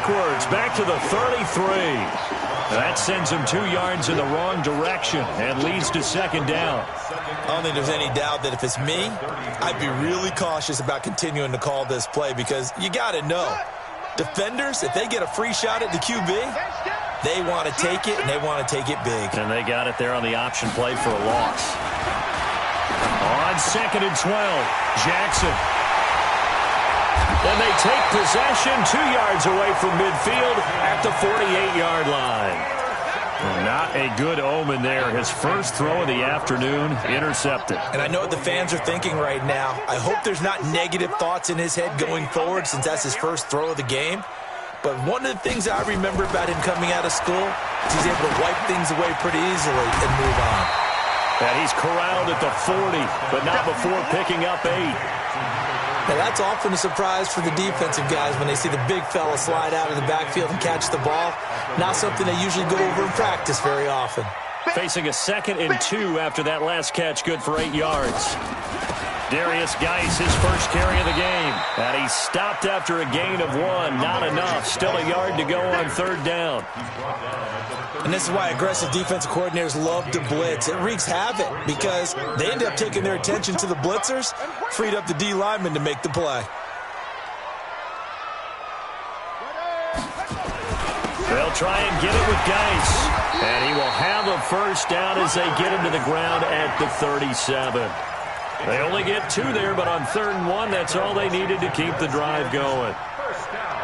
backwards, back to the 33. That sends him 2 yards in the wrong direction and leads to second down. I don't think there's any doubt that if it's me, I'd be really cautious about continuing to call this play because you got to know, defenders, if they get a free shot at the QB, they want to take it, and they want to take it big. And they got it there on the option play for a loss. On 2nd and 12, Jackson. And they take possession 2 yards away from midfield at the 48-yard line. Well, not a good omen there. His first throw of the afternoon intercepted. And I know what the fans are thinking right now. I hope there's not negative thoughts in his head going forward since that's his first throw of the game. But one of the things I remember about him coming out of school is he's able to wipe things away pretty easily and move on. And he's corralled at the 40, but not before picking up 8. Now, that's often a surprise for the defensive guys when they see the big fella slide out of the backfield and catch the ball. Not something they usually go over in practice very often. Facing a 2nd and 2 after that last catch, good for 8 yards. Darius Geis, his first carry of the game. And he stopped after a gain of 1. Not enough. Still a yard to go on 3rd down. And this is why aggressive defensive coordinators love to blitz. It wreaks havoc because they end up taking their attention to the blitzers, freed up the D lineman to make the play. They'll try and get it with Geis. And he will have a first down as they get him to the ground at the 37. They only get 2 there, but on 3rd and 1, that's all they needed to keep the drive going. First down.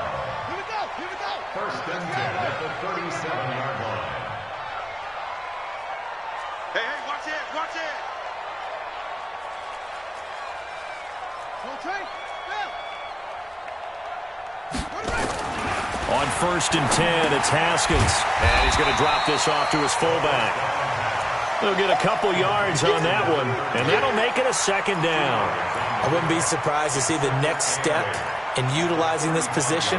Here we go. Here we go. First and 10 at the 37-yard line. Hey, watch it. Watch it. On 1st and 10, it's Haskins. And he's going to drop this off to his fullback. They'll get a couple yards on that one, and that'll make it a 2nd down. I wouldn't be surprised to see the next step in utilizing this position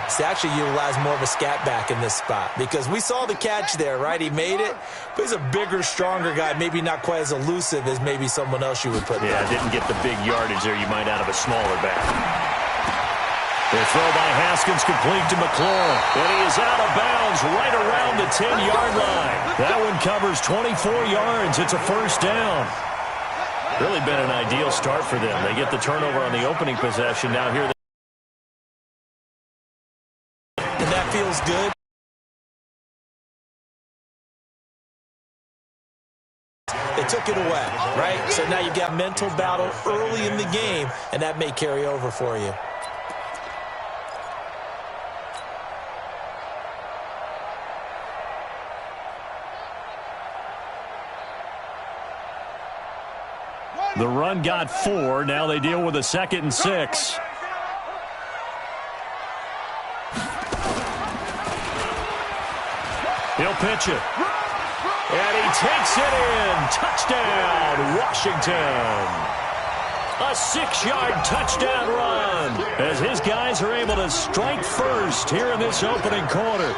is to actually utilize more of a scat back in this spot. Because we saw the catch there, right? He made it, but he's a bigger, stronger guy, maybe not quite as elusive as maybe someone else you would put there. Yeah, didn't get the big yardage there you might out of a smaller back. The throw by Haskins complete to McLaurin. And he is out of bounds right around the 10-yard line. That one covers 24 yards. It's a first down. Really been an ideal start for them. They get the turnover on the opening possession. Now here and that feels good. They took it away, right? So now you've got mental battle early in the game, and that may carry over for you. the run got 4. Now they deal with a 2nd and 6. He'll pitch it. And he takes it in. Touchdown, Washington. A 6-yard touchdown run as his guys are able to strike first here in this opening quarter.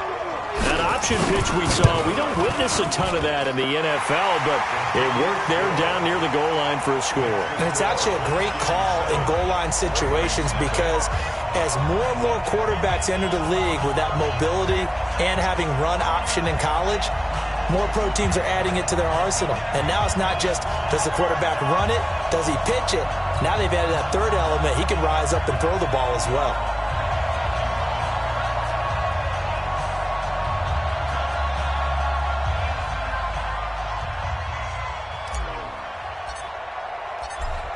That option pitch we saw, we don't witness a ton of that in the NFL, but it worked there down near the goal line for a score. And it's actually a great call in goal line situations because as more and more quarterbacks enter the league with that mobility and having run option in college, more pro teams are adding it to their arsenal. And now it's not just, does the quarterback run it? Does he pitch it? Now they've added that third element. He can rise up and throw the ball as well.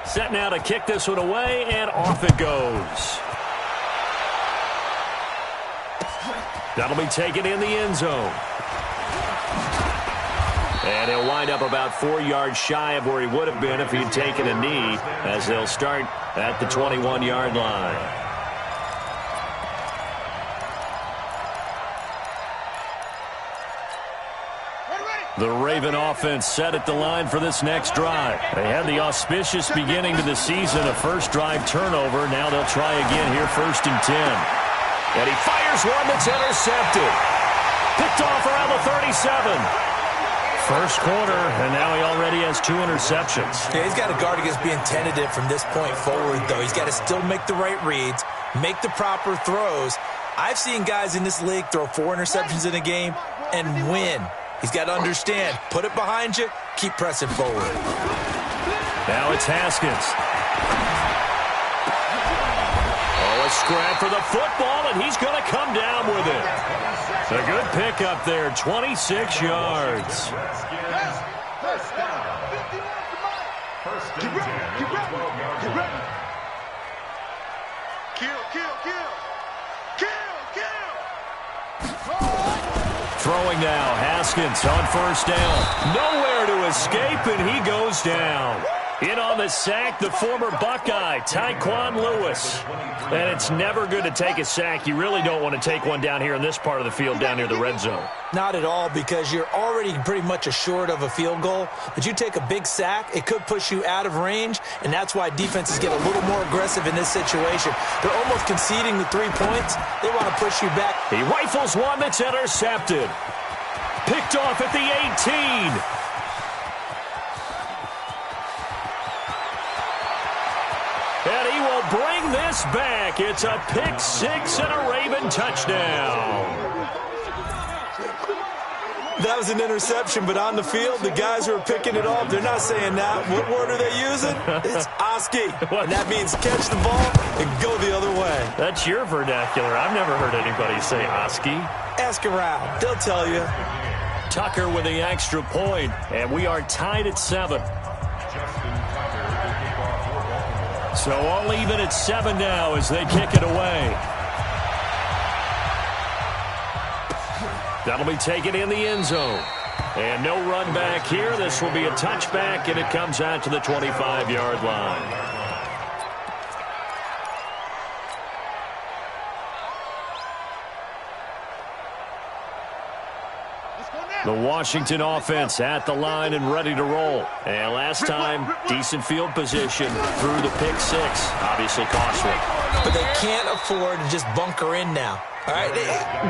Set now to kick this one away, and off it goes. That'll be taken in the end zone. And he'll wind up about 4 yards shy of where he would have been if he'd taken a knee, as they'll start at the 21-yard line. The Raven offense set at the line for this next drive. They had the auspicious beginning to the season, a first drive turnover. Now they'll try again here, 1st and 10. And he fires one that's intercepted. Picked off around the 37. First quarter, and now he already has 2 interceptions. Yeah, he's got to guard against being tentative from this point forward, though. He's got to still make the right reads, make the proper throws, I've seen guys in this league throw 4 interceptions in a game and win. He's got to understand, put it behind you, keep pressing forward. Now it's Haskins. A scrap for the football, and he's going to come down with it. A good pickup there, 26 yards. First down. First and 10 at the 12-yard line. Kill, kill, kill. Kill, kill. Throwing now, Haskins on first down. Nowhere to escape, and he goes down. In on the sack, the former Buckeye, Tyquan Lewis. And it's never good to take a sack. You really don't want to take one down here in this part of the field, down near the red zone. Not at all, because you're already pretty much assured of a field goal. But you take a big sack, it could push you out of range, and that's why defenses get a little more aggressive in this situation. They're almost conceding the 3 points. They want to push you back. He rifles one that's intercepted. Picked off at the 18. And he will bring this back. It's a pick six and a Raven touchdown. That was an interception, but on the field, the guys who are picking it off, they're not saying that. What word are they using? It's Oski. And that means catch the ball and go the other way. That's your vernacular. I've never heard anybody say Oski. Ask around. They'll tell you. Tucker with the extra point, and we are tied at 7. So all even at 7 now as they kick it away. That'll be taken in the end zone. And no run back here. This will be a touchback, and it comes out to the 25-yard line. The Washington offense at the line and ready to roll. And last time, decent field position through the pick six. Obviously costly. But they can't afford to just bunker in now. All right,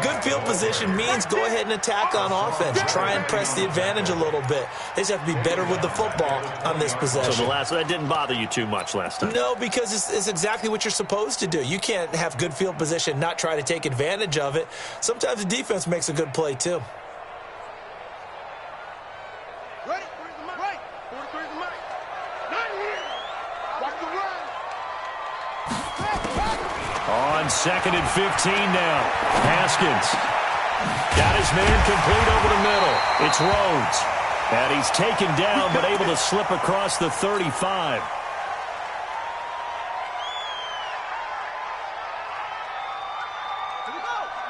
good field position means go ahead and attack on offense. Try and press the advantage a little bit. They just have to be better with the football on this possession. So that didn't bother you too much last time? No, because it's exactly what you're supposed to do. You can't have good field position and not try to take advantage of it. Sometimes the defense makes a good play, too. On 2nd and 15 now. Haskins got his man complete over the middle. It's Rhodes. And he's taken down but able to slip across the 35.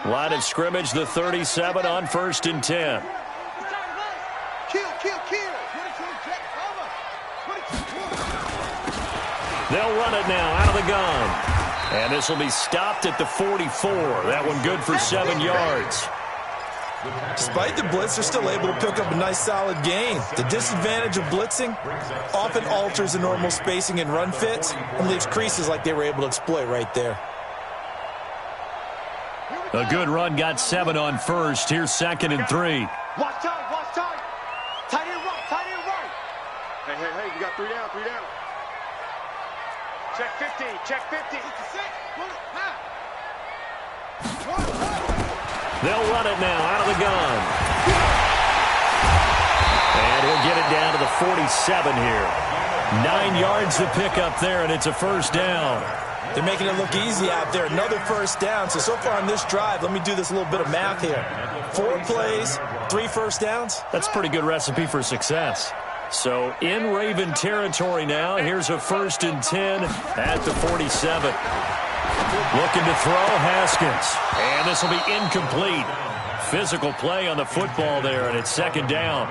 Line of scrimmage, the 37 on 1st and 10. They'll run it now out of the gun. And this will be stopped at the 44. That one good for 7 yards. Despite the blitz, they're still able to pick up a nice, solid gain. The disadvantage of blitzing often alters the normal spacing and run fits and leaves creases like they were able to exploit right there. A good run got 7 on 1st. Here's 2nd and 3. Watch time, watch time. Tight end right, tight end right. Hey, we got 3 down, 3 down. Check 50, check 50. They'll run it now out of the gun. And he'll get it down to the 47 here. 9 yards to pick up there, and it's a first down. They're making it look easy out there. Another first down. So far on this drive, let me do this little bit of math here. 4 plays, 3 first downs. That's a pretty good recipe for success. So in Raven territory now. Here's a 1st and 10 at the 47. Looking to throw, Haskins. And this will be incomplete. Physical play on the football there, and it's 2nd down.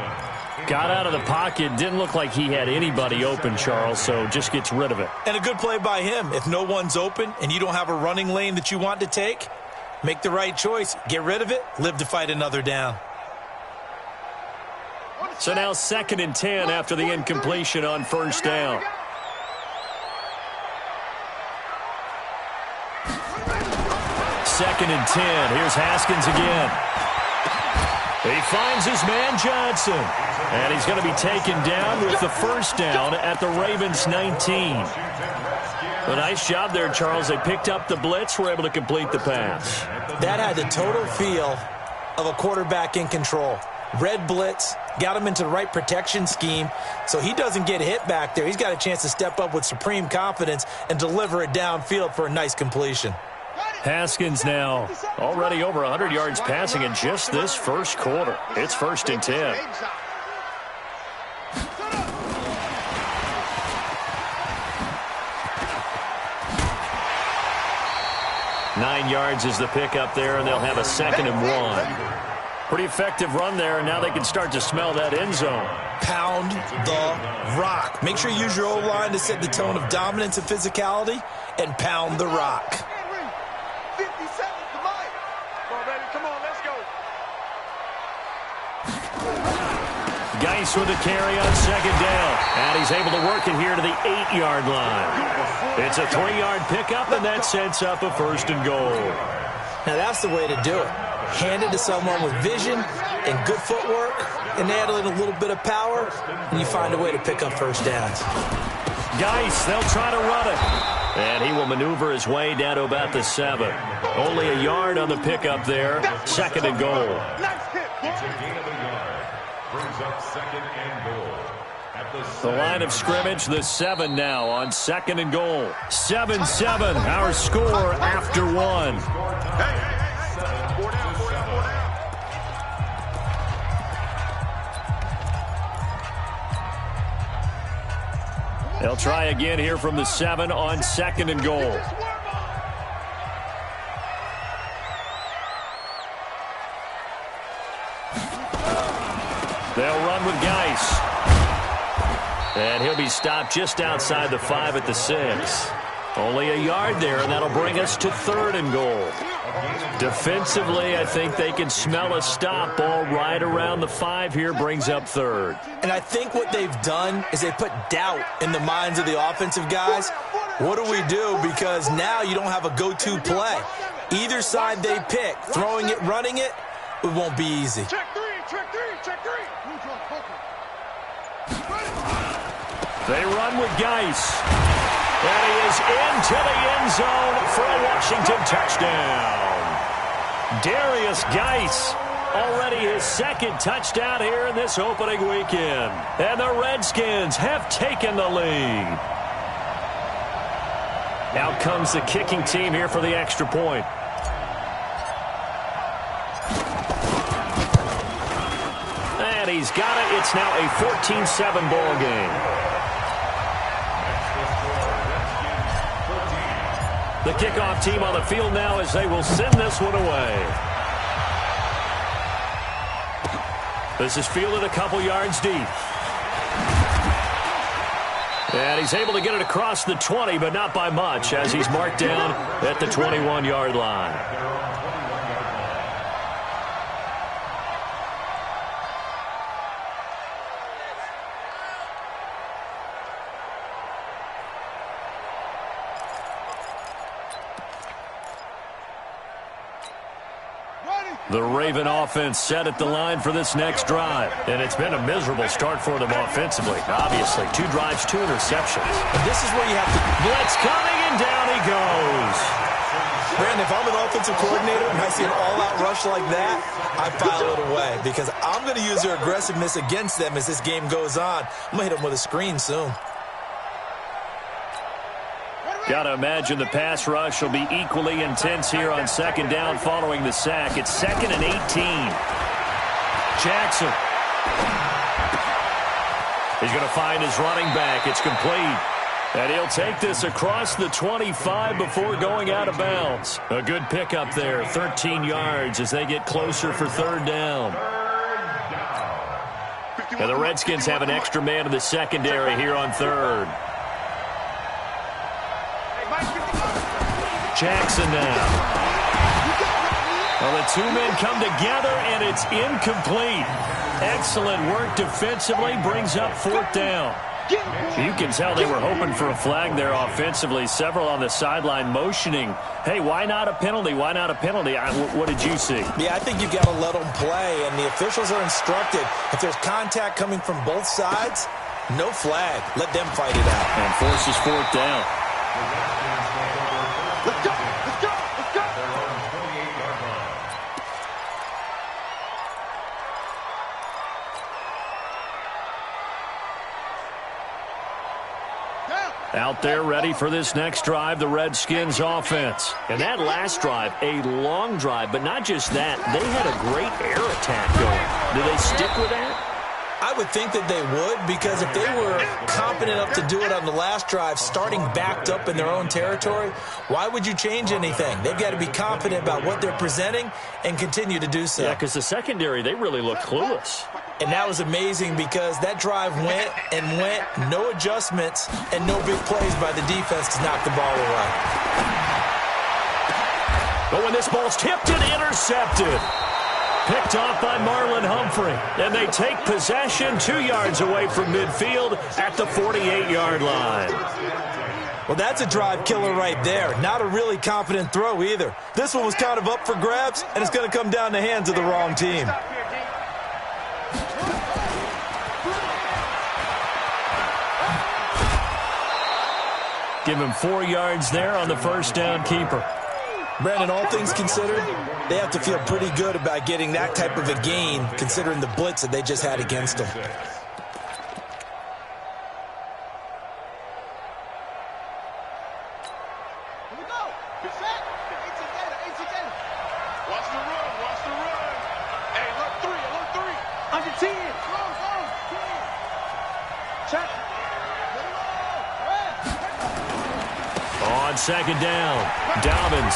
Got out of the pocket. Didn't look like he had anybody open, Charles, so just gets rid of it. And a good play by him. If no one's open and you don't have a running lane that you want to take, make the right choice. Get rid of it. Live to fight another down. So now 2nd and 10 after the incompletion on 1st down. Second and 10. Here's Haskins again. He finds his man Johnson. And he's going to be taken down with the first down at the Ravens 19. A nice job there, Charles. They picked up the blitz, were able to complete the pass. That had the total feel of a quarterback in control. Red blitz, got him into the right protection scheme, so he doesn't get hit back there. He's got a chance to step up with supreme confidence and deliver it downfield for a nice completion. Haskins now already over 100 yards passing in just this first quarter. It's 1st and 10. Nine yards is the pickup there, and they'll have a 2nd and 1. Pretty effective run there, and now they can start to smell that end zone. Pound the rock. Make sure you use your O-line to set the tone of dominance and physicality, and pound the rock. 50 seconds to mine. Come on, baby. Come on, let's go. Geis with a carry on 2nd down, and he's able to work it here to the 8-yard line. It's a 3-yard pickup, and that sets up a 1st and goal. Now that's the way to do it. Hand it to someone with vision and good footwork, and add in a little bit of power, and you find a way to pick up 1st downs. Geis, they'll try to run it. And he will maneuver his way down to about the 7. Only a yard on the pickup there. 2nd and goal. Nice hit. It's a gain of a yard. Brings up 2nd and goal. At The line of scrimmage, the 7 now on 2nd and goal. 7-7, our score after 1. Hey. 4 down. They'll try again here from the 7 on 2nd and goal. They'll run with Geis. And he'll be stopped just outside the 5 at the 6. Only a yard there, and that'll bring us to 3rd and goal. Defensively, I think they can smell a stop. Ball right around the 5 here brings up 3rd. And I think what they've done is they put doubt in the minds of the offensive guys. What do we do? Because now you don't have a go-to play. Either side they pick, throwing it, running it, it won't be easy. Check 3. They run with Geis. And he is into the end zone for a Washington touchdown. Darius Geis, already his 2nd touchdown here in this opening weekend. And the Redskins have taken the lead. Out comes the kicking team here for the extra point. And he's got it. It's now a 14-7 ball game. The kickoff team on the field now as they will send this one away. This is fielded a couple yards deep. And he's able to get it across the 20, but not by much, as he's marked down at the 21-yard line. The Raven offense set at the line for this next drive. And it's been a miserable start for them offensively. Obviously, 2 drives, 2 interceptions. And this is where you have to... Blitz coming, and down he goes. Brandon, if I'm an offensive coordinator and I see an all-out rush like that, I file it away because I'm going to use their aggressiveness against them as this game goes on. I'm going to hit them with a screen soon. Got to imagine the pass rush will be equally intense here on 2nd down following the sack. It's 2nd and 18. Jackson. He's going to find his running back. It's complete. And he'll take this across the 25 before going out of bounds. A good pickup there, 13 yards as they get closer for 3rd down. And the Redskins have an extra man in the secondary here on 3rd. Jackson now. Well, the 2 men come together, and it's incomplete. Excellent work defensively, brings up 4th down. You can tell they were hoping for a flag there offensively. Several on the sideline motioning, hey, why not a penalty? Why not a penalty? What did you see? Yeah, I think you've got to let them play, and the officials are instructed. If there's contact coming from both sides, no flag. Let them fight it out. And forces 4th down. Let's go. Out there ready for this next drive, the Redskins offense. And that last drive, a long drive, but not just that. They had a great air attack going. Do they stick with that? I would think that they would, because if they were competent enough to do it on the last drive, starting backed up in their own territory, why would you change anything? They've got to be confident about what they're presenting and continue to do so. Yeah, because the secondary, they really look clueless. And that was amazing because that drive went and went, no adjustments, and no big plays by the defense to knock the ball away. But when this ball's tipped and intercepted, picked off by Marlon Humphrey, and they take possession 2 yards away from midfield at the 48-yard line. Well, that's a drive killer right there. Not a really confident throw either. This one was kind of up for grabs, and it's going to come down the hands of the wrong team. Give him 4 yards there on the first down keeper. Brandon, all things considered, they have to feel pretty good about getting that type of a gain, considering the blitz that they just had against them. Here we go. Get set. Watch the run. Watch the run. Hey, look three. Under 10. Go. Check. On second down, Dobbins.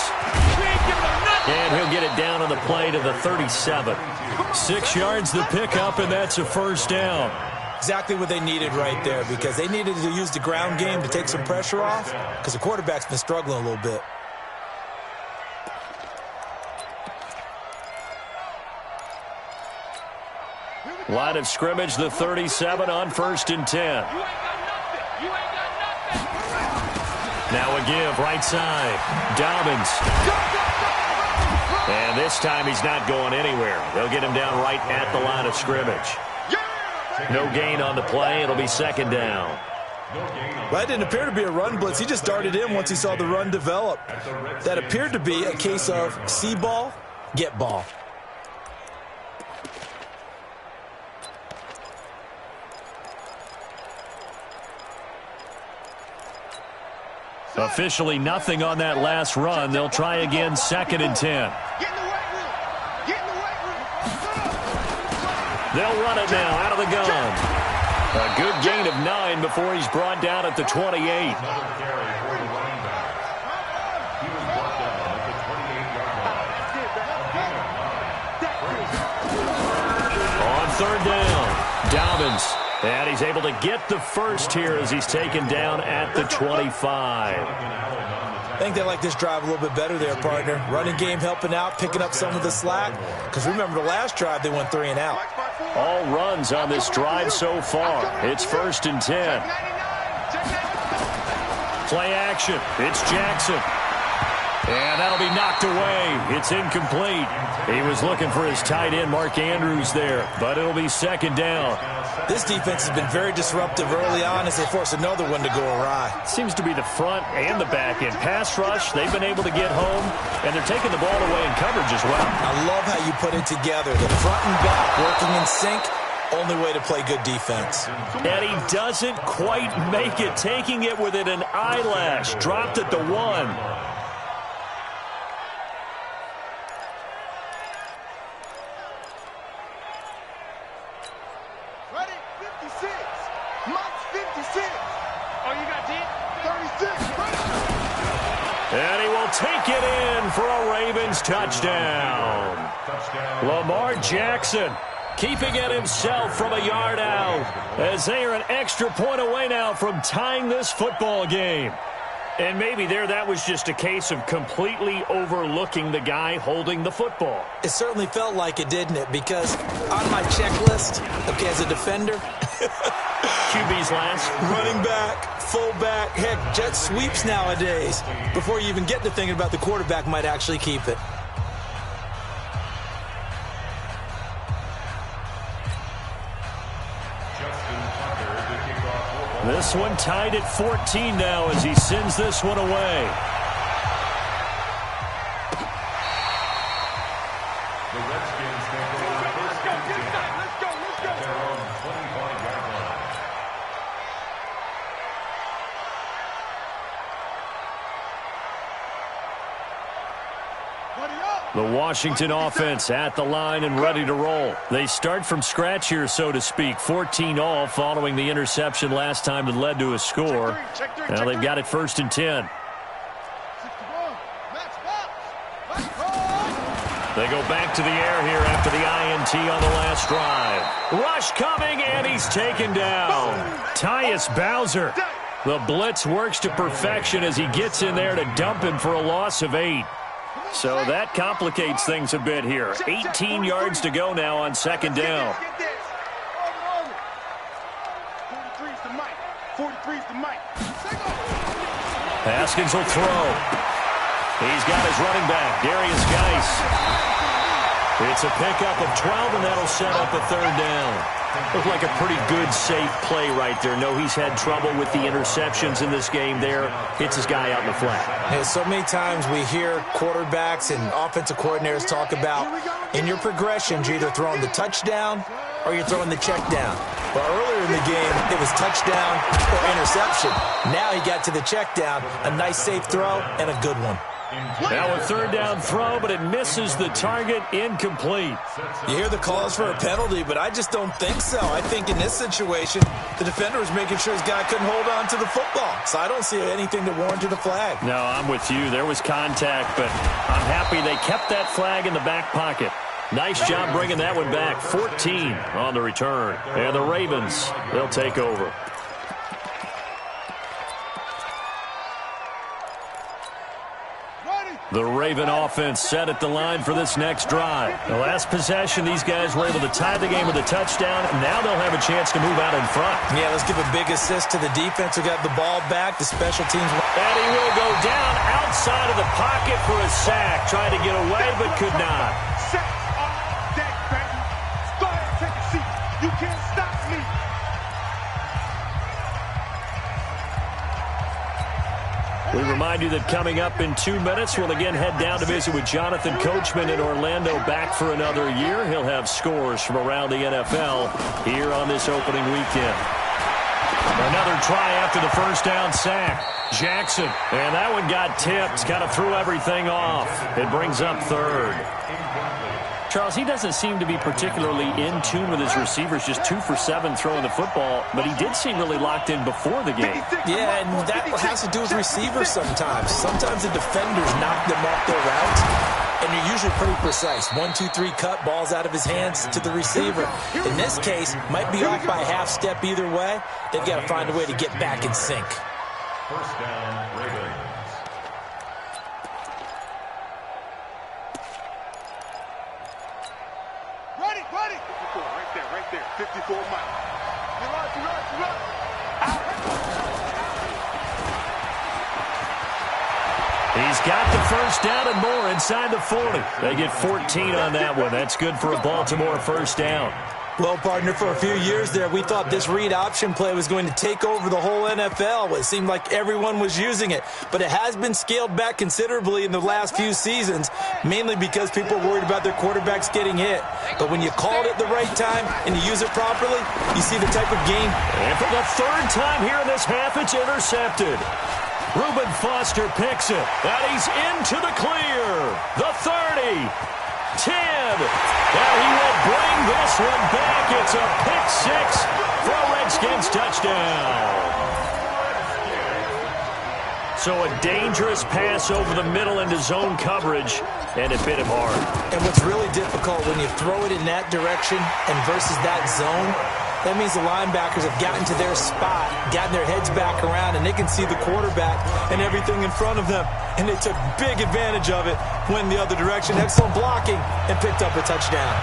And he'll get it down on the play to the 37. 6 yards the pickup, and that's a first down. Exactly what they needed right there, because they needed to use the ground game to take some pressure off, because the quarterback's been struggling a little bit. Line of scrimmage, the 37 on 1st and 10. Now a give, right side. Dobbins. And this time he's not going anywhere. They'll get him down right at the line of scrimmage. No gain on the play. It'll be second down. Well, that didn't appear to be a run blitz. He just darted in once he saw the run develop. That appeared to be a case of see ball, get ball. Officially nothing on that last run. They'll try again, 2nd and 10. They'll run it now out of the gun. A good gain of 9 before he's brought down at the 28. On 3rd down, Dobbins. And he's able to get the first here as he's taken down at the 25. I think they like this drive a little bit better there, partner. Running game helping out, picking up some of the slack. Because remember, the last drive they went 3 and out. All runs on this drive so far. It's 1st and 10. Play action. It's Jackson. And that'll be knocked away. It's incomplete. He was looking for his tight end, Mark Andrews, there. But it'll be 2nd down. This defense has been very disruptive early on as they force another one to go awry. Seems to be the front and the back end. Pass rush, they've been able to get home, and they're taking the ball away in coverage as well. I love how you put it together. The front and back working in sync, only way to play good defense. And he doesn't quite make it, taking it within an eyelash. Dropped at the 1. And he will take it in for a Ravens touchdown. Lamar Jackson keeping it himself from a yard out as they are an extra point away now from tying this football game. And maybe that was just a case of completely overlooking the guy holding the football. It certainly felt like it, didn't it? Because on my checklist, okay, as a defender, QB's last. Running back, fullback, heck, jet sweeps nowadays. Before you even get to thinking about the quarterback might actually keep it. This one tied at 14 now as he sends this one away. The Redskins take over the first and 10 at their own 25-yard line. The Washington offense at the line and ready to roll. They start from scratch here, so to speak. 14-all following the interception last time that led to a score. Now they've got it 1st and 10. They go back to the air here after the INT on the last drive. Rush coming, and he's taken down. Tyus Bowser. The blitz works to perfection as he gets in there to dump him for a loss of 8. So that complicates things a bit here. 18 yards to go now on 2nd down. 43's the mic. 43's the mic. Haskins will throw. He's got his running back, Darius Geis. It's a pickup of 12, and that'll set up a 3rd down. Looked like a pretty good, safe play right there. No, he's had trouble with the interceptions in this game there. Hits his guy out in the flat. Yeah, so many times we hear quarterbacks and offensive coordinators talk about in your progressions, you're either throwing the touchdown or you're throwing the check down. Well, earlier in the game, it was touchdown or interception. Now he got to the check down, a nice safe throw, and a good one. Now a 3rd down throw, but it misses the target, incomplete. You hear the calls for a penalty, but I just don't think so. I think in this situation, the defender was making sure his guy couldn't hold on to the football. So I don't see anything that warranted a flag. No, I'm with you. There was contact, but I'm happy they kept that flag in the back pocket. Nice job bringing that one back. 14 on the return. And the Ravens, they'll take over. The Raven offense set at the line for this next drive. The last possession, these guys were able to tie the game with a touchdown. Now they'll have a chance to move out in front. Yeah, let's give a big assist to the defense who got the ball back. The special teams. And he will go down outside of the pocket for a sack. Tried to get away, but could not. Sack all day, baby. Go ahead, take a seat. You can't stop me. We remind you that coming up in 2 minutes, we'll again head down to visit with Jonathan Coachman in Orlando, back for another year. He'll have scores from around the NFL here on this opening weekend. Another try after the 1st down sack. Jackson, and that one got tipped, kind of threw everything off. It brings up 3rd. Charles, he doesn't seem to be particularly in tune with his receivers, just 2 for 7 throwing the football, but he did seem really locked in before the game. Yeah, and that has to do with receivers sometimes. Sometimes the defenders knock them off their routes, and they're usually pretty precise. 1, 2, 3 cut, balls out of his hands to the receiver. In this case, might be off by a half step either way. They've got to find a way to get back in sync. 1st down, Ravens. Ready. 54, right there. 54 miles. You run. He's got the 1st down and more inside the 40. They get 14 on that one. That's good for a Baltimore 1st down. Well, partner, for a few years there, we thought this read option play was going to take over the whole NFL. It seemed like everyone was using it, but it has been scaled back considerably in the last few seasons, mainly because people are worried about their quarterbacks getting hit. But when you call it at the right time and you use it properly, you see the type of game. And for the 3rd time here in this half, it's intercepted. Reuben Foster picks it, and he's into the clear. The 30. 10. And he will bring this one back. It's a pick-6 for a Redskins touchdown. So a dangerous pass over the middle into zone coverage, and it bit him hard. And what's really difficult when you throw it in that direction and versus that zone, that means the linebackers have gotten to their spot, gotten their heads back around, and they can see the quarterback and everything in front of them. And they took big advantage of it, went the other direction, excellent blocking, and picked up a touchdown.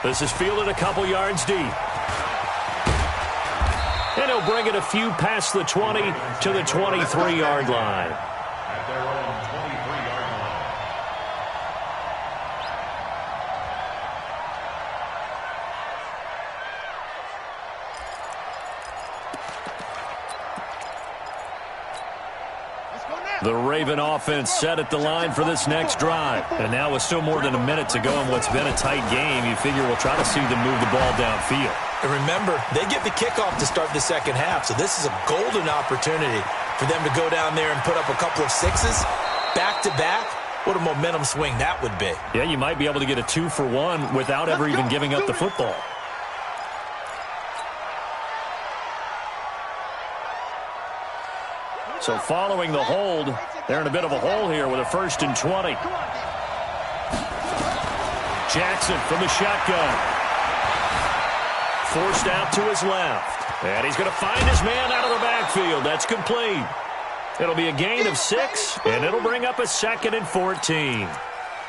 This is fielded a couple yards deep. And he'll bring it a few past the 20 to the 23-yard line. At their own 23-yard line. The Raven offense set at the line for this next drive. And now with still more than a minute to go in what's been a tight game, you figure we'll try to see them move the ball downfield. And remember, they get the kickoff to start the 2nd half, so this is a golden opportunity for them to go down there and put up a couple of 6s back-to-back What a momentum swing that would be. Yeah, you might be able to get a 2-for-1 without ever even giving up the football. So following the hold, they're in a bit of a hole here with a 1st and 20. Jackson from the shotgun. Forced out to his left. And he's going to find his man out of the backfield. That's complete. It'll be a gain of 6, and it'll bring up a 2nd and 14.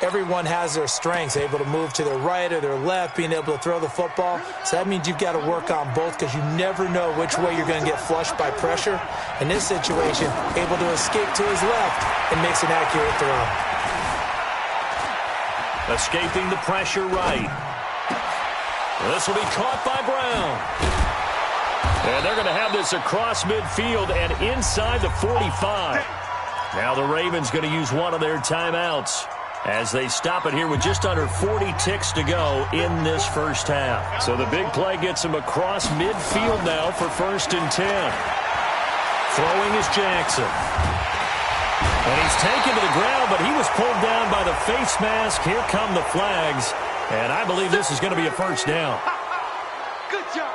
Everyone has their strengths, able to move to their right or their left, being able to throw the football. So that means you've got to work on both because you never know which way you're going to get flushed by pressure. In this situation, able to escape to his left and makes an accurate throw. Escaping the pressure right. This will be caught by Brown. And they're going to have this across midfield and inside the 45. Now the Ravens going to use one of their timeouts as they stop it here with just under 40 ticks to go in this first half. So the big play gets him across midfield now for 1st and 10. Throwing is Jackson. And he's taken to the ground, but he was pulled down by the face mask. Here come the flags. And I believe this is going to be a 1st down. Good job.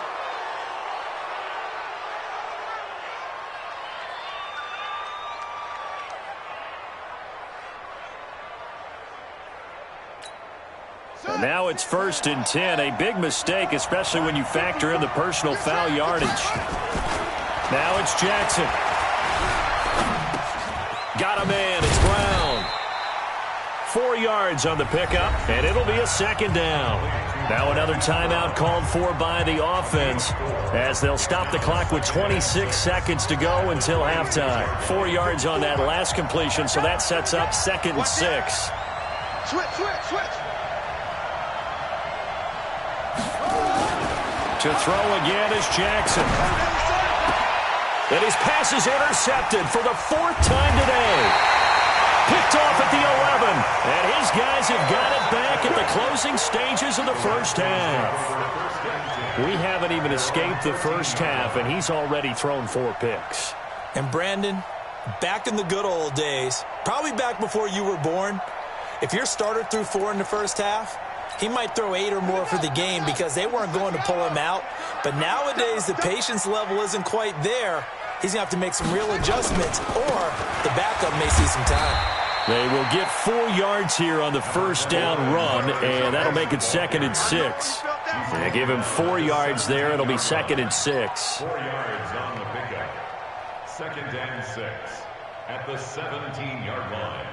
And now it's 1st and 10. A big mistake, especially when you factor in the personal foul yardage. Now it's Jackson. Got a man. It's Brown. 4 yards on the pickup, and it'll be a 2nd down. Now another timeout called for by the offense as they'll stop the clock with 26 seconds to go until halftime. 4 yards on that last completion, so that sets up 2nd and 6. Switch. To throw again is Jackson. And his pass is intercepted for the 4th time today. Picked off at the 11. And his guys have got it back at the closing stages of the first half. We haven't even escaped the first half, and he's already thrown 4 picks. And Brandon, back in the good old days, probably back before you were born, if your starter threw 4 in the first half, he might throw 8 or more for the game because they weren't going to pull him out. But nowadays, the patience level isn't quite there. He's going to have to make some real adjustments, or the backup may see some time. They will get 4 yards here on the 1st down run, and that'll make it 2nd and 6. They give him 4 yards there. It'll be 2nd and 6. 4 yards on the pickup. 2nd and 6 at the 17-yard line.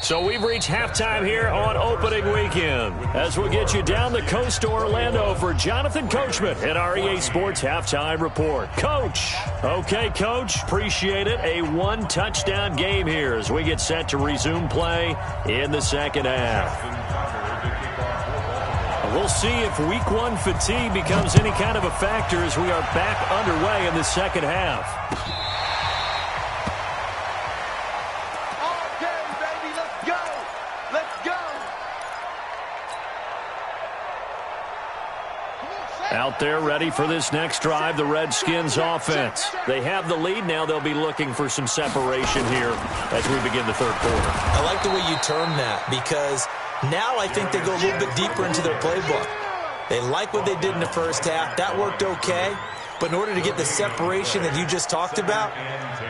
So we've reached halftime here on opening weekend as we'll get you down the coast to Orlando for Jonathan Coachman in our EA Sports Halftime Report. Coach. Okay, Coach. Appreciate it. A 1-touchdown game here as we get set to resume play in the second half. We'll see if Week 1 fatigue becomes any kind of a factor as we are back underway in the second half. Out there ready for this next drive, the Redskins offense. They have the lead now. They'll be looking for some separation here as we begin the third quarter. I like the way you term that because now I think they go a little bit deeper into their playbook. They like what they did in the first half. That worked okay. But in order to get the separation that you just talked about,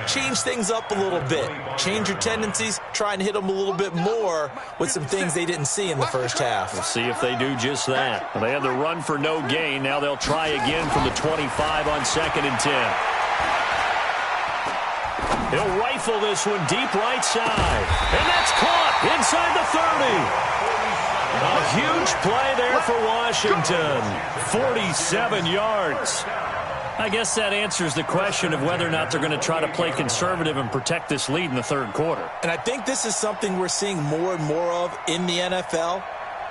change things up a little bit. Change your tendencies. Try and hit them a little bit more with some things they didn't see in the first half. We'll see if they do just that. They had the run for no gain. Now they'll try again from the 25 on 2nd and 10. He'll rifle this one deep right side. And that's caught inside the 30. A huge play there for Washington. 47 yards. I guess that answers the question of whether or not they're going to try to play conservative and protect this lead in the third quarter. And I think this is something we're seeing more and more of in the NFL.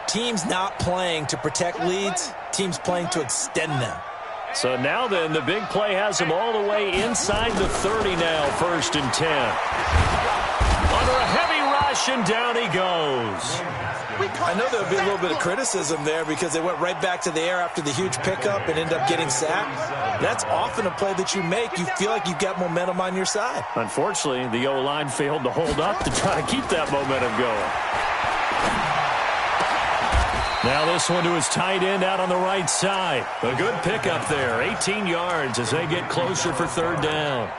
Teams not playing to protect leads, teams playing to extend them. So now then, the big play has them all the way inside the 30 now, 1st and 10. Under a heavy rush, and down he goes. I know there'll be a little bit of criticism there because they went right back to the air after the huge pickup and ended up getting sacked. That's often a play that you make. You feel like you've got momentum on your side. Unfortunately, the O-line failed to hold up to try to keep that momentum going. Now this one to his tight end out on the right side. A good pickup there. 18 yards as they get closer for third down.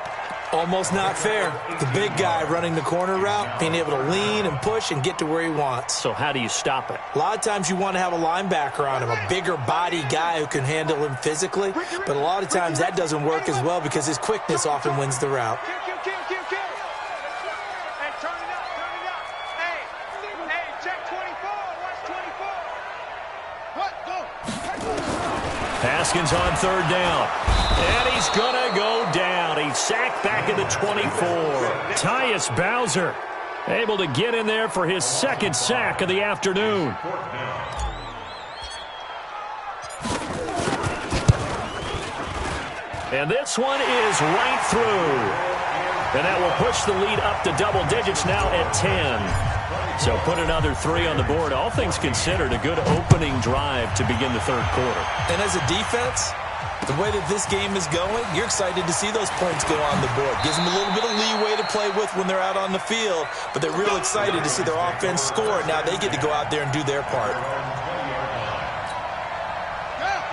Almost not fair. The big guy running the corner route, being able to lean and push and get to where he wants. So how do you stop it? A lot of times you want to have a linebacker on him, a bigger body guy who can handle him physically. But a lot of times that doesn't work as well because his quickness often wins the route. Hey, turn it up, turn it up. Hey, check 24. Watch 24. What? Go. Haskins on third down. And he's going to go down. He's sacked back at the 24. Tyus Bowser able to get in there for his second sack of the afternoon. And this one is right through. And that will push the lead up to double digits now at 10. So put another 3 on the board. All things considered, a good opening drive to begin the third quarter. And as a defense, the way that this game is going, you're excited to see those points go on the board. Gives them a little bit of leeway to play with when they're out on the field, but they're real excited to see their offense score. Now they get to go out there and do their part.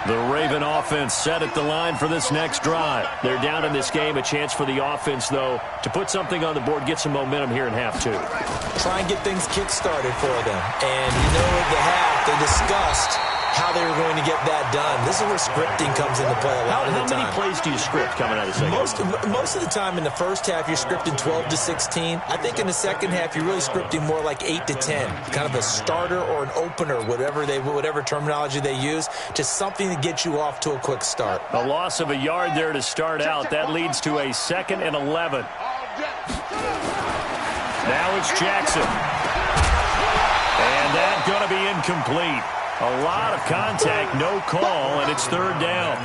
The Raven offense set at the line for this next drive. They're down in this game. A chance for the offense, though, to put something on the board, get some momentum here in half 2. Try and get things kick-started for them. And you know at the half, they discussed how they were going to get that done. This is where scripting comes into play a lot of the time. How many plays do you script coming out of the second? Most of the time in the first half, you're scripting 12 to 16. I think in the second half, you're really scripting more like 8 to 10. Kind of a starter or an opener, whatever terminology they use, just something to get you off to a quick start. A loss of a yard there to start out. That leads to a 2nd and 11. Now it's Jackson. And that's going to be incomplete. A lot of contact, no call, and it's third down.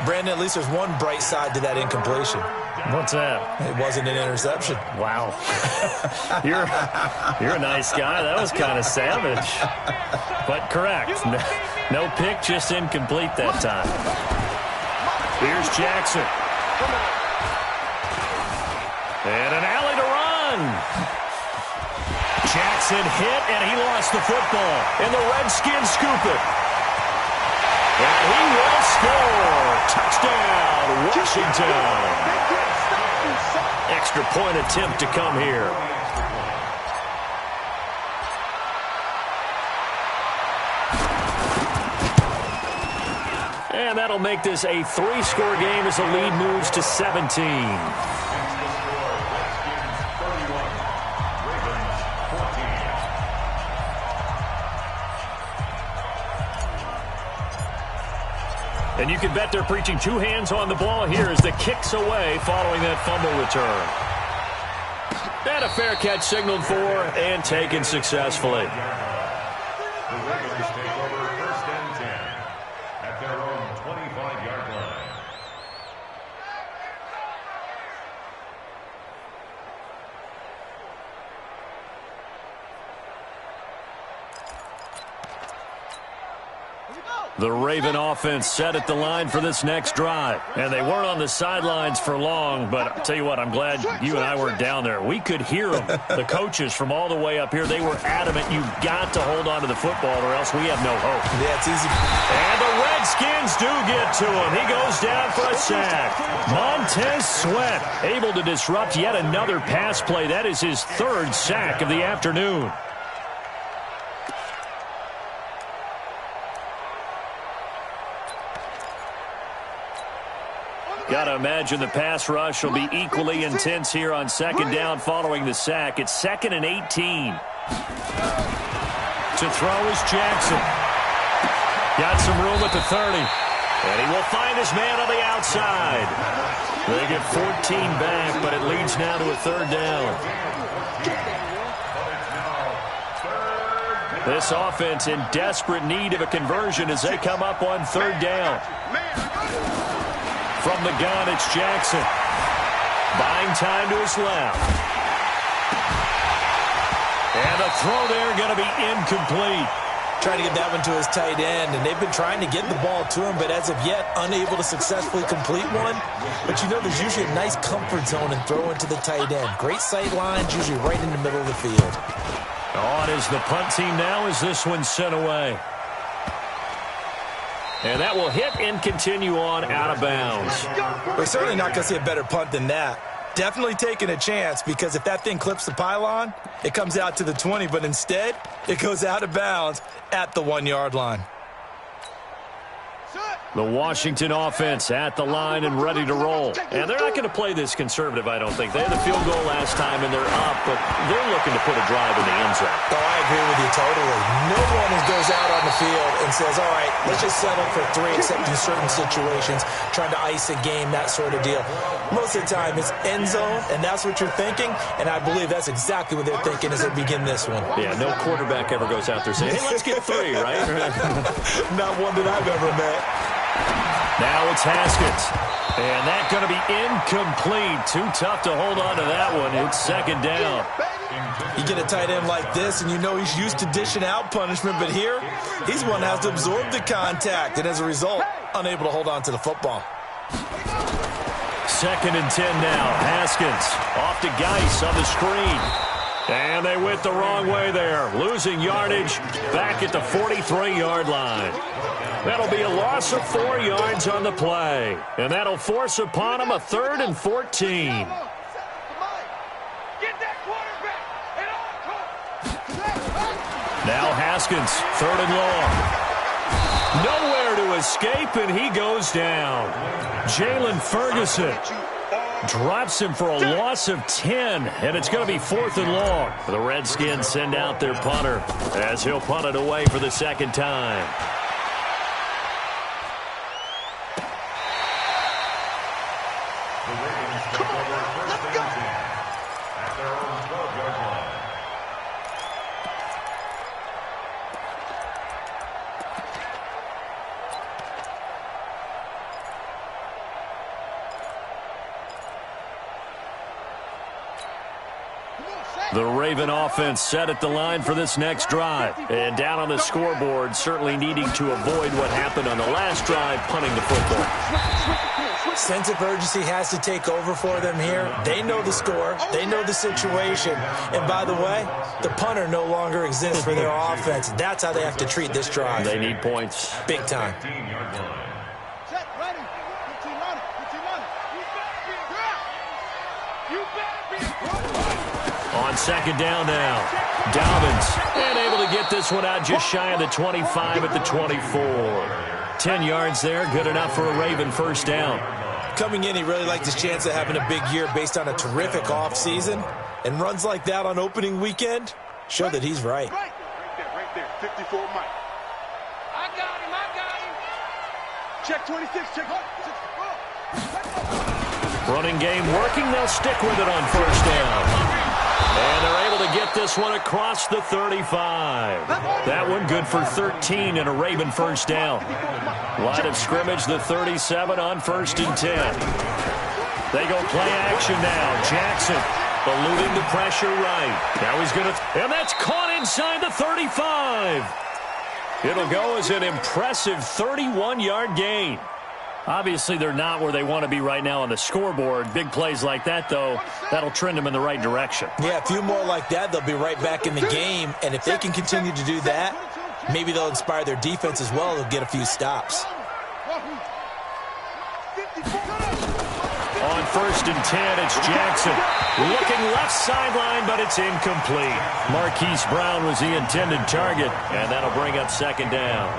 Brandon, at least there's one bright side to that incompletion. What's that? It wasn't an interception. Wow. You're a nice guy. That was kind of savage. But correct. No pick, just incomplete that time. Here's Jackson. And an alley to run. Jackson hit, and he lost the football. And the Redskins scoop it. And he will score. Touchdown, Washington. Extra point attempt to come here. And that'll make this a 3-score game as the lead moves to 17. And you can bet they're preaching 2 hands on the ball here as the kick's away following that fumble return. And a fair catch signaled for and taken successfully. The Ravens take over 1st and 10 at their own 25-yard line. The Raven offense set at the line for this next drive. And they weren't on the sidelines for long, but I'll tell you what, I'm glad you and I weren't down there. We could hear them, the coaches from all the way up here. They were adamant, you've got to hold on to the football or else we have no hope. Yeah, it's easy. And the Redskins do get to him. He goes down for a sack. Montez Sweat able to disrupt yet another pass play. That is his 3rd sack of the afternoon. Got to imagine the pass rush will be equally intense here on 2nd down following the sack. It's 2nd and 18. To throw is Jackson. Got some room at the 30. And he will find his man on the outside. They get 14 back, but it leads now to a 3rd down. This offense in desperate need of a conversion as they come up on 3rd down. From the gun, it's Jackson. Buying time to his left. And the throw there going to be incomplete. Trying to get that one to his tight end, and they've been trying to get the ball to him, but as of yet, unable to successfully complete one. But you know there's usually a nice comfort zone and throw into the tight end. Great sight lines, usually right in the middle of the field. On is the punt team now as this one's sent away. And that will hit and continue on out of bounds. We're certainly not going to see a better punt than that. Definitely taking a chance, because if that thing clips the pylon, it comes out to the 20, but instead, it goes out of bounds at the 1-yard line. The Washington offense at the line and ready to roll. And they're not going to play this conservative, I don't think. They had the field goal last time, and they're up, but they're looking to put a drive in the end zone. Oh, I agree with you totally. No one goes out on the field and says, all right, let's just settle for 3, except in certain situations, trying to ice a game, that sort of deal. Most of the time, it's end zone, and that's what you're thinking, and I believe that's exactly what they're thinking as they begin this one. Yeah, no quarterback ever goes out there saying, hey, let's get 3, right? Not one that I've ever met. Now it's Haskins. And that's going to be incomplete. Too tough to hold on to that one. It's second down. You get a tight end like this, and you know he's used to dishing out punishment, but here, he's one that has to absorb the contact, and as a result, unable to hold on to the football. Second and 10 now. Haskins off to Geis on the screen. And they went the wrong way there. Losing yardage back at the 43-yard line. That'll be a loss of 4 yards on the play. And that'll force upon them a 3rd and 14. Now Haskins, 3rd and long. Nowhere to escape, and he goes down. Jalen Ferguson drops him for a loss of 10, and it's going to be 4th and long. The Redskins send out their punter as he'll punt it away for the second time. The Raven offense set at the line for this next drive. And down on the scoreboard, certainly needing to avoid what happened on the last drive, punting the football. Sense of urgency has to take over for them here. They know the score. They know the situation. And by the way, the punter no longer exists for their offense. That's how they have to treat this drive. They need points. Big time. On second down now, Dobbins, and able to get this one out just shy of the 25 at the 24. 10 yards there, good enough for a Raven first down. Coming in, he really liked his chance of having a big year based on a terrific offseason. And runs like that on opening weekend show that he's right. Right there, 54 Mike. I got him. Check 26, check. Running game working, they'll stick with it on first down. And they're able to get this one across the 35. That one good for 13 and a Raven first down. Line of scrimmage, the 37 on 1st and 10. They go play action now. Jackson eluding the pressure right. Now he's going to, and that's caught inside the 35. It'll go as an impressive 31-yard gain. Obviously, they're not where they want to be right now on the scoreboard. Big plays like that, though, that'll trend them in the right direction. Yeah, a few more like that, they'll be right back in the game. And if they can continue to do that, maybe they'll inspire their defense as well. They'll get a few stops. On 1st and 10, it's Jackson. Looking left sideline, but it's incomplete. Marquise Brown was the intended target, and that'll bring up second down.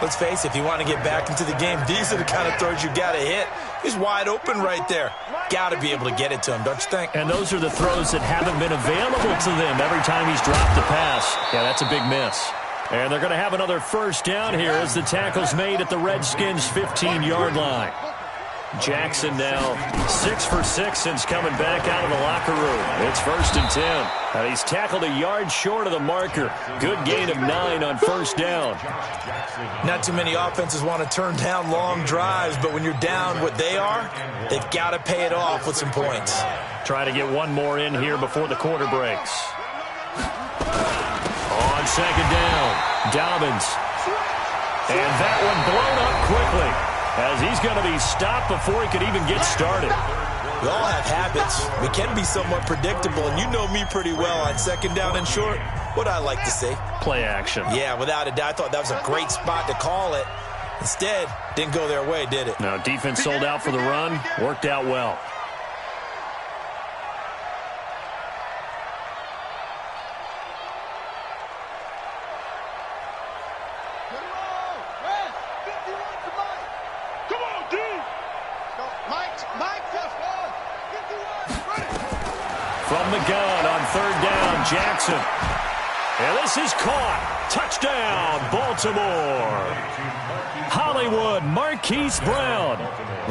Let's face it, if you want to get back into the game, these are the kind of throws you got to hit. He's wide open right there. Got to be able to get it to him, don't you think? And those are the throws that haven't been available to them every time he's dropped a pass. Yeah, that's a big miss. And they're going to have another first down here as the tackle's made at the Redskins' 15-yard line. Jackson now 6 for 6 since coming back out of the locker room. It's 1st and 10. And he's tackled a yard short of the marker. Good gain of 9 on first down. Not too many offenses want to turn down long drives, but when you're down what they are, they've got to pay it off with some points. Try to get one more in here before the quarter breaks. second down. Dobbins. And that one blown up quickly as he's going to be stopped before he could even get started. We all have habits. We can be somewhat predictable, and you know me pretty well on second down and short. What I like to see. Play action. Yeah, without a doubt. I thought that was a great spot to call it. Instead, didn't go their way, did it? No, defense sold out for the run. Worked out well. From the gun on third down, Jackson. And this is caught. Touchdown, Baltimore. Hollywood, Marquise Brown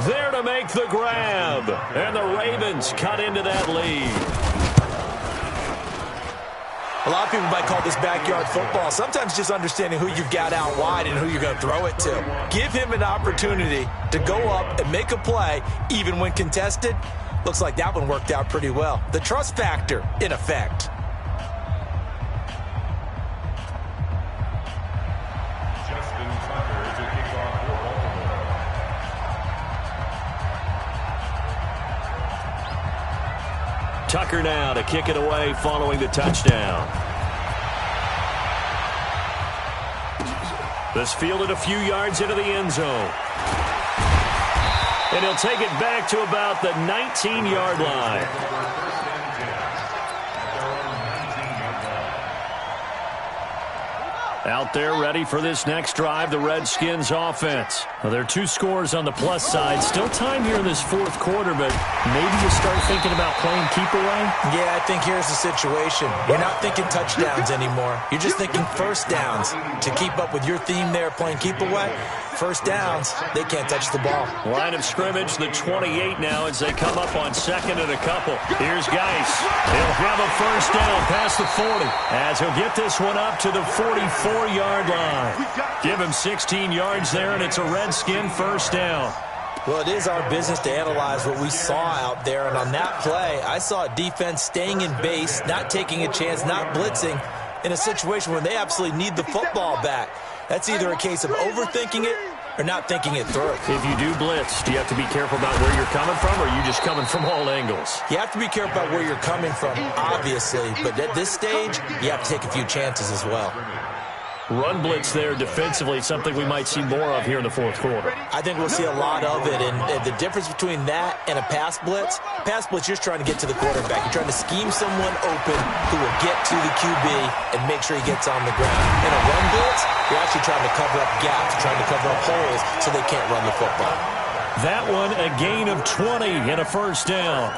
there to make the grab. And the Ravens cut into that lead. A lot of people might call this backyard football. Sometimes just understanding who you've got out wide and who you're going to throw it to. Give him an opportunity to go up and make a play, even when contested. Looks like that one worked out pretty well. The trust factor, in effect. Tucker now to kick it away following the touchdown. This fielded a few yards into the end zone. And he'll take it back to about the 19-yard line. Out there ready for this next drive, the Redskins offense. Well, there are 2 scores on the plus side. Still time here in this fourth quarter, but maybe you start thinking about playing keep away? Yeah, I think here's the situation. You're not thinking touchdowns anymore. You're just thinking first downs. To keep up with your theme there, playing keep away, first downs, they can't touch the ball. Line of scrimmage, the 28 now as they come up on second and a couple. Here's Geis. He'll have a first down past the 40 as he'll get this one up to the 44-yard line. Give him 16 yards there, and it's a Redskin first down. Well, it is our business to analyze what we saw out there, and on that play, I saw a defense staying in base, not taking a chance, not blitzing, in a situation where they absolutely need the football back. That's either a case of overthinking it or not thinking it through. If you do blitz, do you have to be careful about where you're coming from, or are you just coming from all angles? You have to be careful about where you're coming from, obviously, but at this stage, you have to take a few chances as well. Run blitz there defensively, something we might see more of here in the fourth quarter. I think we'll see a lot of it, and the difference between that and a pass blitz, you're just trying to get to the quarterback. You're trying to scheme someone open who will get to the QB and make sure he gets on the ground. In a run blitz, you're actually trying to cover up gaps, trying to cover up holes so they can't run the football. That one, a gain of 20 and a first down.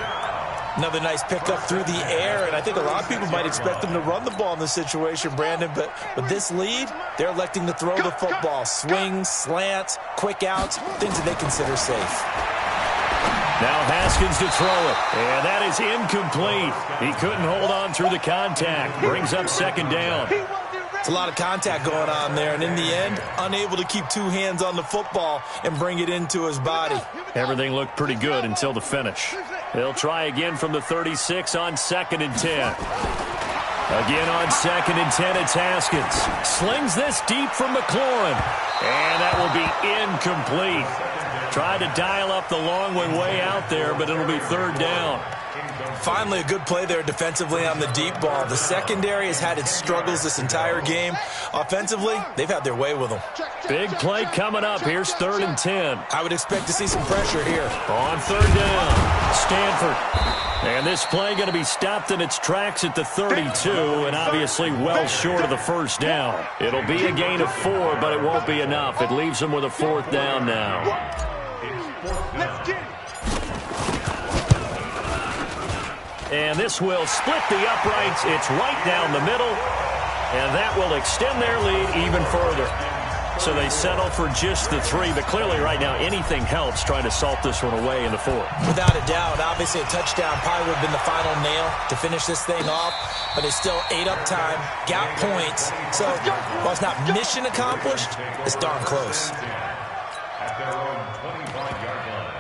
Another nice pickup through the air, and I think a lot of people might expect them to run the ball in this situation, Brandon, but with this lead, they're electing to throw the football. Swings, slants, quick outs, things that they consider safe. Now Haskins to throw it, and that is incomplete. He couldn't hold on through the contact. Brings up second down. It's a lot of contact going on there, and in the end, unable to keep 2 hands on the football and bring it into his body. Everything looked pretty good until the finish. They'll try again from the 36 on second and 10. Again on second and 10, it's Haskins. Slings this deep from McLaurin, and that will be incomplete. Tried to dial up the long one way out there, but it'll be third down. Finally, a good play there defensively on the deep ball. The secondary has had its struggles this entire game. Offensively, they've had their way with them. Big play coming up. Here's third and 10. I would expect to see some pressure here. On third down, Stanford. And this play going to be stopped in its tracks at the 32, and obviously well short of the first down. It'll be a gain of 4, but it won't be enough. It leaves them with a fourth down now. Let's get it. And this will split the uprights. It's right down the middle, and that will extend their lead even further. So they settle for just the 3, but clearly right now anything helps trying to salt this one away in the 4th. Without a doubt, obviously a touchdown probably would have been the final nail to finish this thing off, but it's still ate up time, got points. So while it's not mission accomplished, it's darn close. At their own 25-yard line.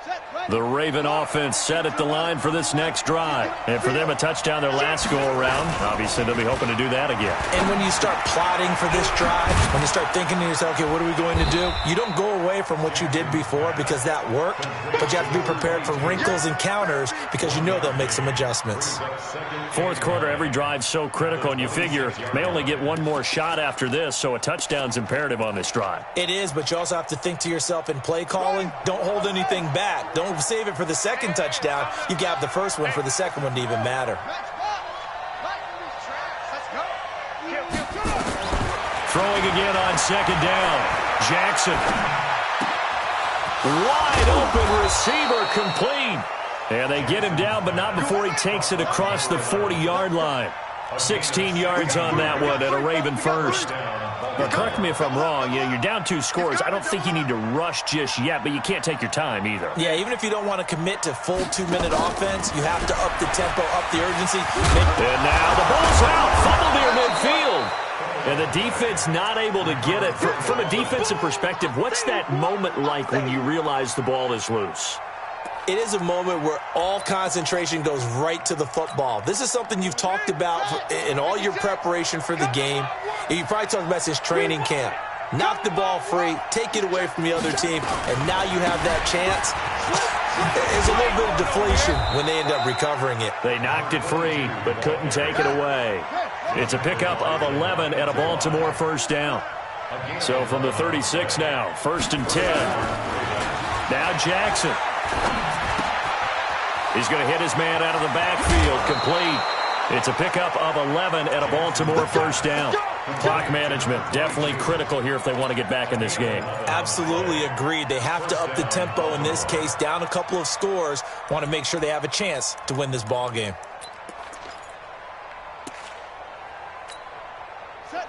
Set. The Raven offense set at the line for this next drive. And for them, a touchdown their last go-around. Obviously, they'll be hoping to do that again. And when you start plotting for this drive, when you start thinking to yourself, okay, what are we going to do? You don't go away from what you did before because that worked, but you have to be prepared for wrinkles and counters because you know they'll make some adjustments. Fourth quarter, every drive's so critical, and you figure may only get one more shot after this, so a touchdown's imperative on this drive. It is, but you also have to think to yourself in play calling, don't hold anything back. Don't save it for the second touchdown. You got the first one for the second one to even matter. Throwing again on second down. Jackson. Wide open receiver complete. And they get him down, but not before he takes it across the 40-yard line. 16 yards on that one at a Raven first. Now, correct me if I'm wrong. You're down 2 scores. I don't think you need to rush just yet, but you can't take your time either. Yeah, even if you don't want to commit to full 2-minute offense, you have to up the tempo, up the urgency. And now the ball's out. Fumble near midfield. And the defense not able to get it. From a defensive perspective, what's that moment like when you realize the ball is loose? It is a moment where all concentration goes right to the football. This is something you've talked about in all your preparation for the game. You probably talked about since training camp. Knock the ball free, take it away from the other team, and now you have that chance. There's a little bit of deflation when they end up recovering it. They knocked it free, but couldn't take it away. It's a pickup of 11 and a Baltimore first down. So from the 36 now, 1st and 10. Now Jackson. He's going to hit his man out of the backfield, complete. It's a pickup of 11 and a Baltimore first down. Clock management definitely critical here if they want to get back in this game. Absolutely agreed. They have to up the tempo in this case, down a couple of scores. Want to make sure they have a chance to win this ball game.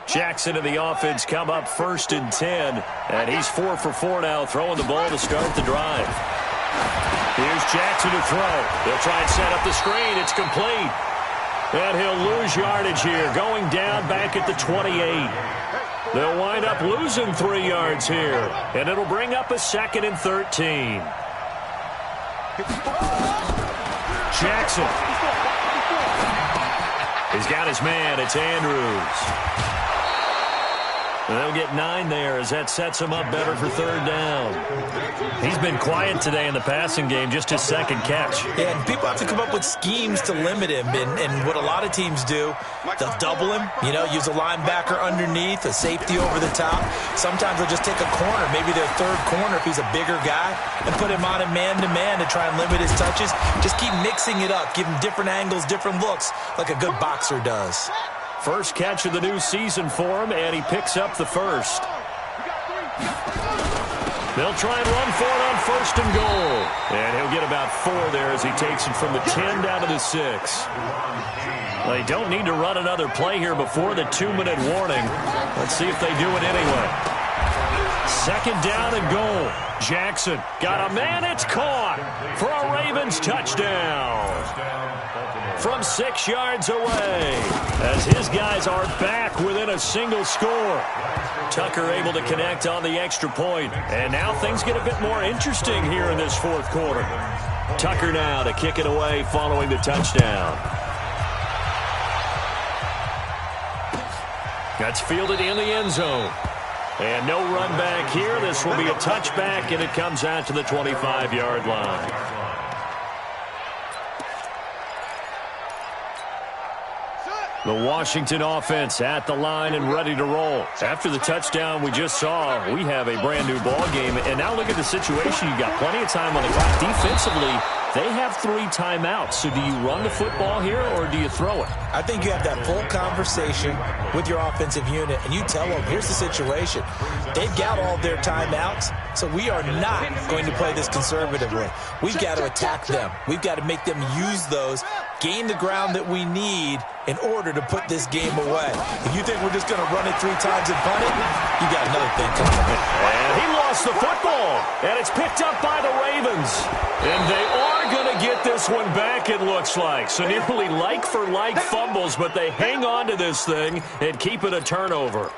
Jackson and the offense come up 1st and 10, and he's 4 for 4 now, throwing the ball to start the drive. Here's Jackson to throw. They'll try and set up the screen. It's complete. And he'll lose yardage here, going down back at the 28. They'll wind up losing 3 yards here, and it'll bring up a 2nd and 13. Jackson. He's got his man. It's Andrews. And they'll get 9 there as that sets him up better for 3rd down. He's been quiet today in the passing game, just his 2nd catch. Yeah, and people have to come up with schemes to limit him. And what a lot of teams do, they'll double him, use a linebacker underneath, a safety over the top. Sometimes they'll just take a corner, maybe their 3rd corner if he's a bigger guy, and put him on a man-to-man to try and limit his touches. Just keep mixing it up, give him different angles, different looks, like a good boxer does. First catch of the new season for him, and he picks up the first. They'll try and run for it on 1st and goal. And he'll get about 4 there as he takes it from the 10 down to the 6. They don't need to run another play here before the 2-minute warning. Let's see if they do it anyway. 2nd down and goal. Jackson got a man. It's caught for a Ravens touchdown. From 6 yards away, as his guys are back within a single score. Tucker able to connect on the extra point, and now things get a bit more interesting here in this 4th quarter. Tucker now to kick it away following the touchdown. That's fielded in the end zone. And no run back here. This will be a touchback, and it comes out to the 25-yard line. The Washington offense at the line and ready to roll. After the touchdown we just saw, we have a brand new ball game. And now look at the situation. You got plenty of time on the clock. Defensively, they have 3 timeouts. So do you run the football here or do you throw it? I think you have that full conversation with your offensive unit, and you tell them, here's the situation. They've got all their timeouts, so we are not going to play this conservatively. We've got to attack them. We've got to make them use those, gain the ground that we need in order to put this game away. If you think we're just going to run it 3 times and punt it, you got another thing coming. And he lost the football, and it's picked up by the Ravens. And they are going to get this one back, it looks like. So nearly like-for-like fumbles, but they hang on to this thing and keep it a turnover.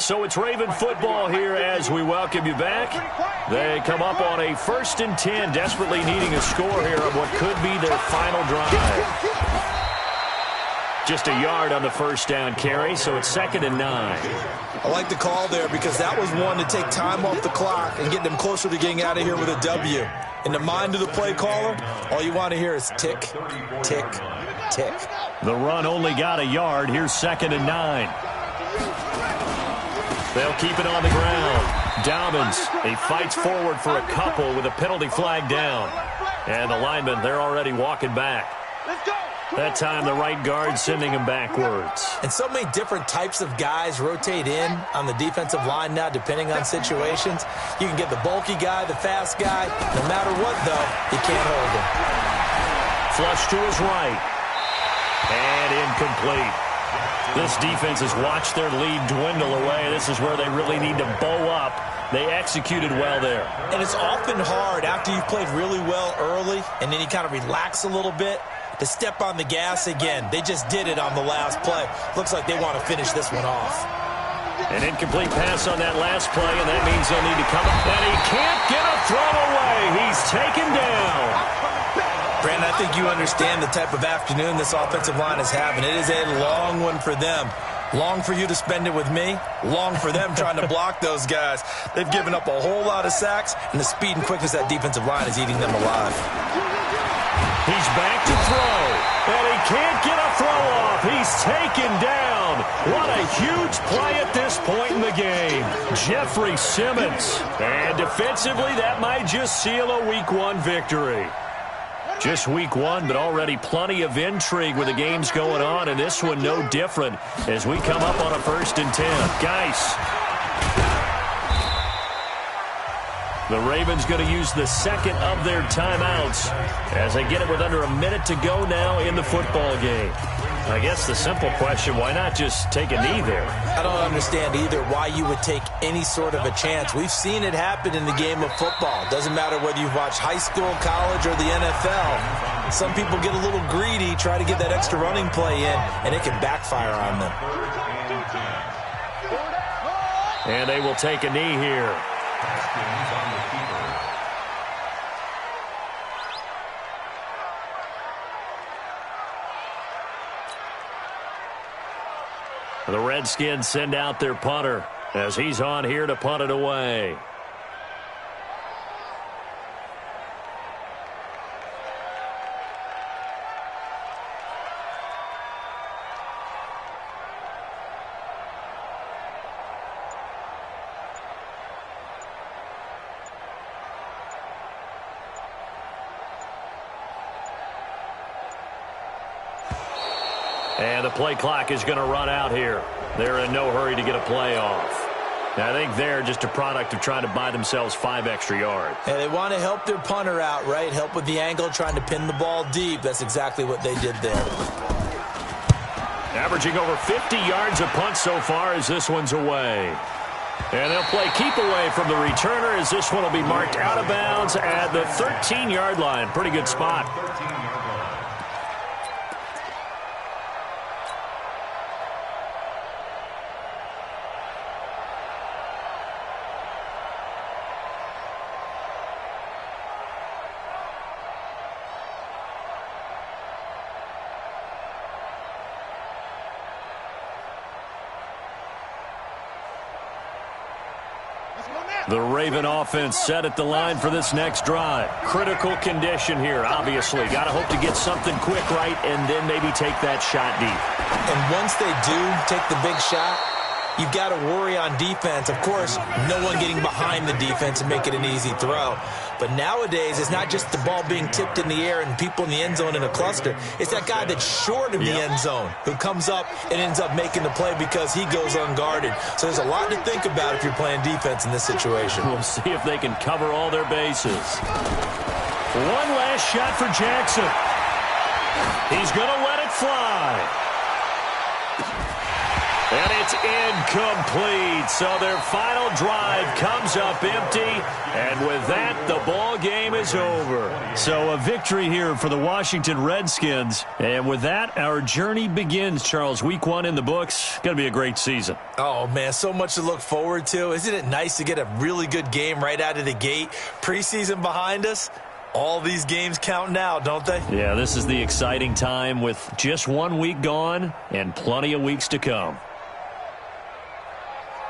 So it's Raven football here as we welcome you back. They come up on a 1st and 10, desperately needing a score here on what could be their final drive. Just a yard on the first down carry, so it's 2nd and 9. I like the call there because that was one to take time off the clock and get them closer to getting out of here with a W. In the mind of the play caller, all you want to hear is tick, tick, tick. The run only got a yard. Here's 2nd and 9. They'll keep it on the ground. Dobbins, he fights forward for a couple with a penalty flag down. And the linemen, they're already walking back. That time, the right guard sending him backwards. And so many different types of guys rotate in on the defensive line now, depending on situations. You can get the bulky guy, the fast guy. No matter what, though, you can't hold him. Flush to his right. And incomplete. This defense has watched their lead dwindle away. This is where they really need to bow up. They executed well there. And it's often hard after you've played really well early and then you kind of relax a little bit to step on the gas again. They just did it on the last play. Looks like they want to finish this one off. An incomplete pass on that last play, and that means they'll need to come up. And he can't get a throw away. He's taken down. Brandon, I think you understand the type of afternoon this offensive line is having. It is a long one for them. Long for you to spend it with me. Long for them trying to block those guys. They've given up a whole lot of sacks, and the speed and quickness of that defensive line is eating them alive. He's back to throw, and he can't get a throw off. He's taken down. What a huge play at this point in the game. Jeffrey Simmons. And defensively, that might just seal a Week 1 victory. Just Week 1, but already plenty of intrigue with the games going on, and this one no different as we come up on a 1st and 10. Geis. The Ravens going to use the 2nd of their timeouts as they get it with under a minute to go now in the football game. I guess the simple question, why not just take a knee there? I don't understand either why you would take any sort of a chance. We've seen it happen in the game of football. Doesn't matter whether you've watched high school, college, or the NFL. Some people get a little greedy, try to get that extra running play in, and it can backfire on them. And they will take a knee here. The Redskins send out their punter as he's on here to punt it away. And the play clock is going to run out here. They're in no hurry to get a play off. I think they're just a product of trying to buy themselves 5 extra yards. And they want to help their punter out, right? Help with the angle, trying to pin the ball deep. That's exactly what they did there. Averaging over 50 yards a punt so far as this one's away. And they'll play keep away from the returner as this one will be marked out of bounds at the 13-yard line. Pretty good spot. The Raven offense set at the line for this next drive. Critical condition here, obviously. Got to hope to get something quick right and then maybe take that shot deep. And once they do take the big shot, you've got to worry on defense. Of course, no one getting behind the defense and make it an easy throw. But nowadays, it's not just the ball being tipped in the air and people in the end zone in a cluster. It's that guy that's short of the end zone who comes up and ends up making the play because he goes unguarded. So there's a lot to think about if you're playing defense in this situation. We'll see if they can cover all their bases. One last shot for Jackson. He's going to let it fly. And it's incomplete. So their final drive comes up empty, and with that, the ball game is over. So a victory here for the Washington Redskins. And with that, our journey begins, Charles. Week 1 in the books. Going to be a great season. Oh, man, so much to look forward to. Isn't it nice to get a really good game right out of the gate? Preseason behind us. All these games count now, don't they? Yeah, this is the exciting time with just 1 week gone and plenty of weeks to come.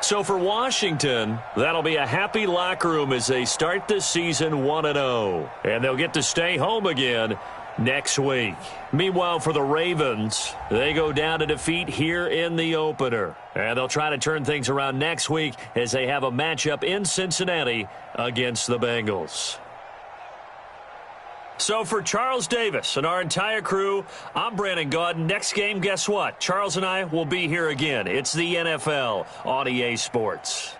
So for Washington, that'll be a happy locker room as they start this season 1-0. And they'll get to stay home again next week. Meanwhile, for the Ravens, they go down to defeat here in the opener. And they'll try to turn things around next week as they have a matchup in Cincinnati against the Bengals. So for Charles Davis and our entire crew, I'm Brandon Gaudin. Next game, guess what? Charles and I will be here again. It's the NFL on EA Sports.